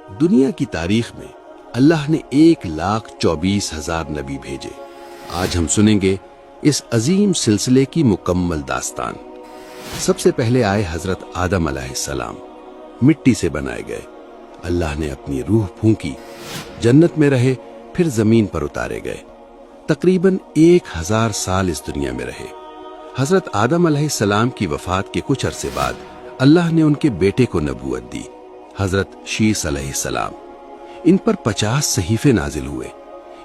دنیا کی تاریخ میں اللہ نے 1,24,000 نبی بھیجے۔ آج ہم سنیں گے اس عظیم سلسلے کی مکمل داستان۔ سب سے پہلے آئے حضرت آدم علیہ السلام، مٹی سے بنائے گئے۔ اللہ نے اپنی روح پھونکی، جنت میں رہے، پھر زمین پر اتارے گئے۔ تقریباً 1000 سال اس دنیا میں رہے۔ حضرت آدم علیہ السلام کی وفات کے کچھ عرصے بعد اللہ نے ان کے بیٹے کو نبوت دی، حضرت شیس علیہ السلام۔ ان پر 50 صحیفے نازل ہوئے۔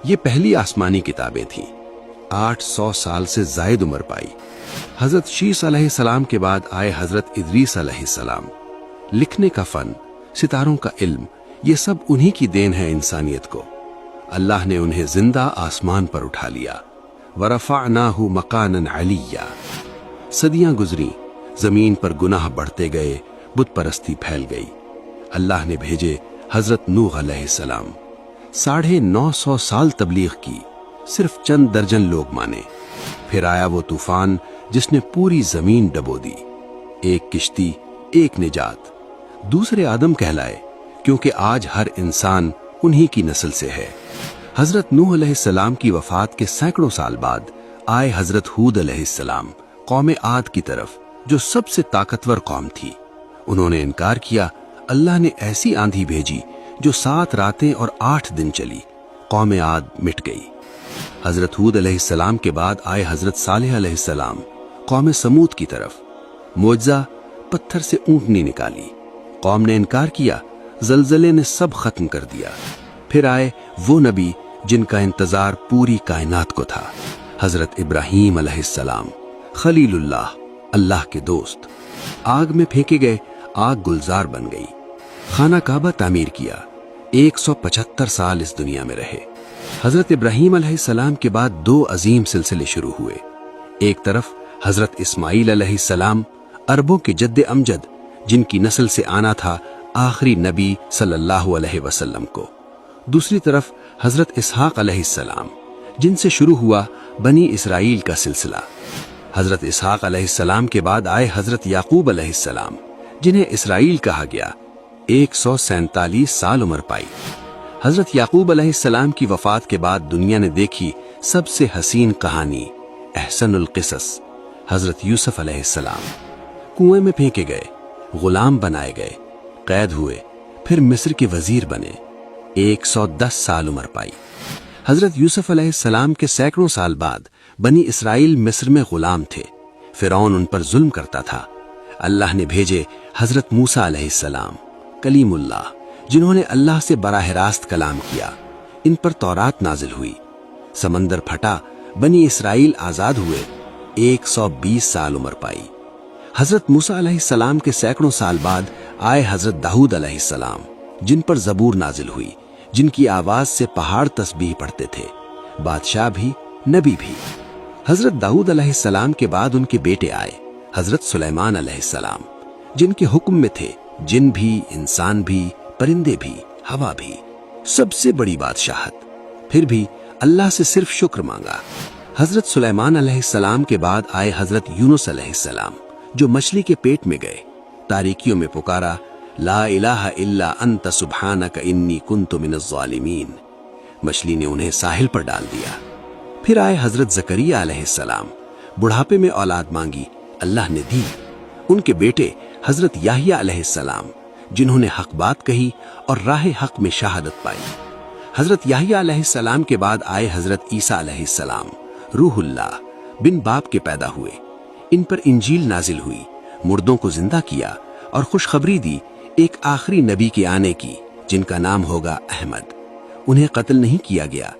یہ پہلی آسمانی کتابیں تھیں۔ 800 سال سے زائد عمر پائی۔ حضرت شیس علیہ السلام کے بعد آئے حضرت ادریس علیہ السلام۔ لکھنے کا فن، ستاروں کا علم، یہ سب انہی کی دین ہے انسانیت کو۔ اللہ نے انہیں زندہ آسمان پر اٹھا لیا۔ وَرَفَعْنَاهُ مَقَانًا عَلِيًّا۔ صدیاں گزری، زمین پر گناہ بڑھتے گئے، بت پرستی پھیل گئی۔ اللہ نے بھیجے حضرت نوح علیہ السلام۔ 950 سال تبلیغ کی، صرف چند درجن لوگ مانے۔ پھر آیا وہ طوفان جس نے پوری زمین ڈبو دی۔ ایک کشتی، ایک نجات۔ دوسرے آدم کہلائے، کیونکہ آج ہر انسان انہی کی نسل سے ہے۔ حضرت نوح علیہ السلام کی وفات کے سینکڑوں سال بعد آئے حضرت ہود علیہ السلام، قوم عاد کی طرف، جو سب سے طاقتور قوم تھی۔ انہوں نے انکار کیا۔ اللہ نے ایسی آندھی بھیجی جو 7 راتیں اور 8 دن چلی۔ قوم عاد مٹ گئی۔ حضرت ہود علیہ السلام کے بعد آئے حضرت صالح علیہ السلام، قوم سمود کی طرف۔ معجزہ، پتھر سے اونٹنی نکالی۔ قوم نے انکار کیا، زلزلے نے سب ختم کر دیا۔ پھر آئے وہ نبی جن کا انتظار پوری کائنات کو تھا، حضرت ابراہیم علیہ السلام، خلیل اللہ، اللہ کے دوست۔ آگ میں پھینکے گئے، آگ گلزار بن گئی۔ خانہ کعبہ تعمیر کیا، 175 سال اس دنیا میں رہے۔ حضرت ابراہیم علیہ السلام کے بعد 2 عظیم سلسلے شروع ہوئے۔ ایک طرف حضرت اسماعیل علیہ السلام، عربوں کے جد امجد، جن کی نسل سے آنا تھا آخری نبی صلی اللہ علیہ وسلم کو۔ دوسری طرف حضرت اسحاق علیہ السلام، جن سے شروع ہوا بنی اسرائیل کا سلسلہ۔ حضرت اسحاق علیہ السلام کے بعد آئے حضرت یعقوب علیہ السلام، جنہیں اسرائیل کہا گیا۔ 147 سال عمر پائی۔ حضرت یعقوب علیہ السلام کی وفات کے بعد دنیا نے دیکھی سب سے حسین کہانی، احسن القصص، حضرت یوسف علیہ السلام۔ کنویں میں پھینکے گئے، غلام بنائے گئے، قید ہوئے، پھر مصر کے وزیر بنے۔ 110 سال عمر پائی۔ حضرت یوسف علیہ السلام کے سینکڑوں سال بعد بنی اسرائیل مصر میں غلام تھے۔ فرعون ان پر ظلم کرتا تھا۔ اللہ نے بھیجے حضرت موسیٰ علیہ السلام، کلیم اللہ، جنہوں نے اللہ سے براہ راست کلام کیا۔ ان پر تورات نازل ہوئی۔ سمندر پھٹا، بنی اسرائیل آزاد ہوئے۔ 120 سال عمر پائی۔ حضرت موسیٰ علیہ السلام کے سینکڑوں سال بعد آئے حضرت داؤد علیہ السلام، جن پر زبور نازل ہوئی، جن کی آواز سے پہاڑ تسبیح پڑھتے تھے، بادشاہ بھی، نبی بھی۔ حضرت داؤد علیہ السلام کے بعد ان کے بیٹے آئے، حضرت سلیمان علیہ السلام، جن کے حکم میں تھے جن بھی، انسان بھی، پرندے بھی، ہوا بھی، سب سے بڑی بادشاہت۔ پھر بھی اللہ سے صرف شکر مانگا۔ حضرت سلیمان علیہ السلام کے بعد آئے حضرت یونس علیہ السلام، جو مچھلی کے پیٹ میں گئے، تاریکیوں میں پکارا، لا الہ الا انت سبحانک انی کنت من الظالمین۔ مچھلی نے انہیں ساحل پر ڈال دیا۔ پھر آئے حضرت زکریا علیہ السلام، بڑھاپے میں اولاد مانگی، اللہ نے دی۔ ان کے بیٹے حضرت یحییٰ علیہ السلام، جنہوں نے حق بات کہی اور راہ حق میں شہادت پائی۔ حضرت یحییٰ علیہ السلام کے بعد آئے حضرت عیسیٰ علیہ السلام، روح اللہ، بن باپ کے پیدا ہوئے۔ ان پر انجیل نازل ہوئی، مردوں کو زندہ کیا اور خوشخبری دی ایک آخری نبی کے آنے کی، جن کا نام ہوگا احمد۔ انہیں قتل نہیں کیا گیا،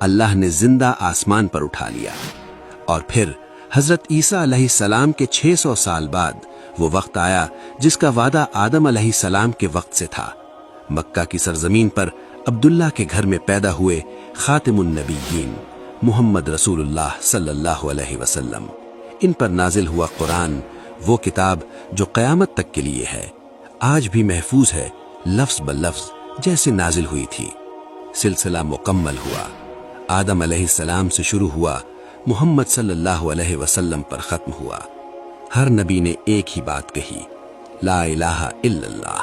اللہ نے زندہ آسمان پر اٹھا لیا۔ اور پھر حضرت عیسیٰ علیہ السلام کے 600 سال بعد وہ وقت آیا جس کا وعدہ آدم علیہ السلام کے وقت سے تھا۔ مکہ کی سرزمین پر عبداللہ کے گھر میں پیدا ہوئے خاتم النبیین، محمد رسول اللہ صلی اللہ علیہ وسلم۔ ان پر نازل ہوا قرآن، وہ کتاب جو قیامت تک کے لیے ہے، آج بھی محفوظ ہے، لفظ بلفظ جیسے نازل ہوئی تھی۔ سلسلہ مکمل ہوا، آدم علیہ السلام سے شروع ہوا، محمد صلی اللہ علیہ وسلم پر ختم ہوا۔ ہر نبی نے ایک ہی بات کہی، لا الہ الا اللہ۔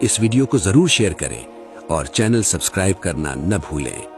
اس ویڈیو کو ضرور شیئر کریں اور چینل سبسکرائب کرنا نہ بھولیں۔